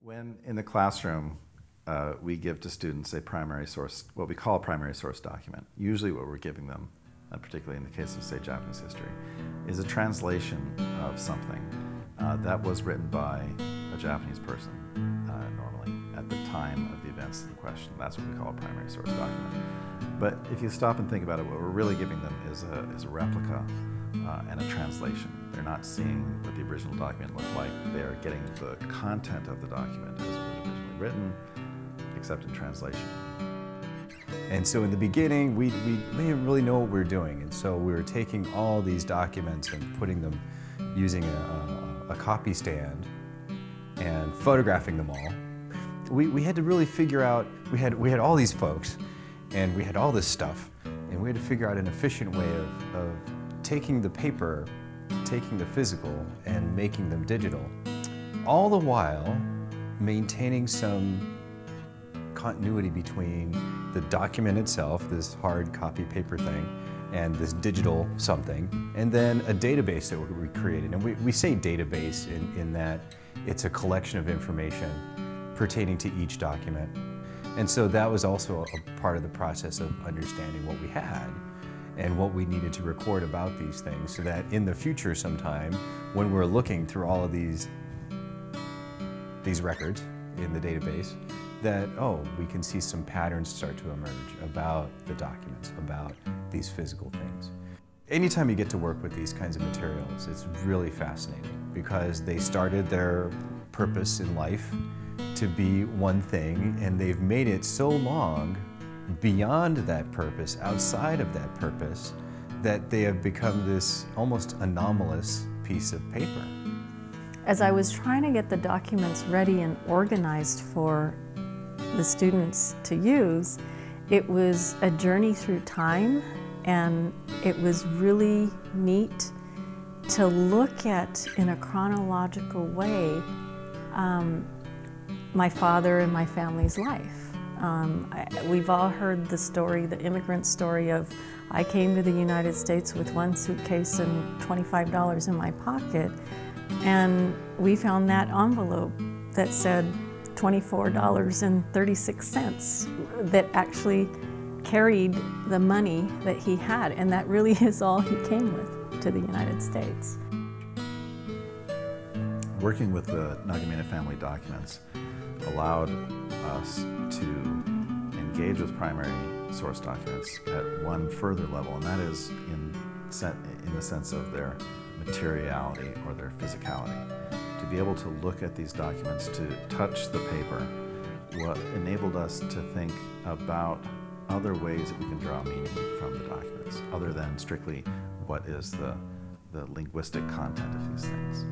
When in the classroom, we give to students a primary source, what we call a primary source document. Usually what we're giving them, particularly in the case of, say, Japanese history, is a translation of something that was written by a Japanese person, normally, at the time of the events in question. That's what we call a primary source document. But if you stop and think about it, what we're really giving them is a replica and a translation. They're not seeing what the original document looked like. They're getting the content of the document as it was originally written, except in translation. And so in the beginning, we didn't really know what we were doing. And so we were taking all these documents and putting them using a copy stand and photographing them all. We had to really figure out, we had all these folks and we had all this stuff, and we had to figure out an efficient way of taking the paper, taking the physical, and making them digital, all the while maintaining some continuity between the document itself, this hard copy paper thing, and this digital something, and then a database that we created. And we say database in that it's a collection of information pertaining to each document. And so that was also a part of the process of understanding what we had and what we needed to record about these things, so that in the future sometime, when we're looking through all of these records in the database, that, oh, we can see some patterns start to emerge about the documents, about these physical things. Anytime you get to work with these kinds of materials, it's really fascinating, because they started their purpose in life to be one thing, and they've made it so long beyond that purpose, outside of that purpose, that they have become this almost anomalous piece of paper. As I was trying to get the documents ready and organized for the students to use, it was a journey through time, and it was really neat to look at, in a chronological way, my father and my family's life. We've all heard the story, the immigrant story of, I came to the United States with one suitcase and $25 in my pocket, and we found that envelope that said $24.36 that actually carried the money that he had, and that really is all he came with to the United States. Working with the Nagamine family documents allowed us to engage with primary source documents at one further level, and that is in the sense of their materiality or their physicality. To be able to look at these documents, to touch the paper, what enabled us to think about other ways that we can draw meaning from the documents, other than strictly what is the linguistic content of these things.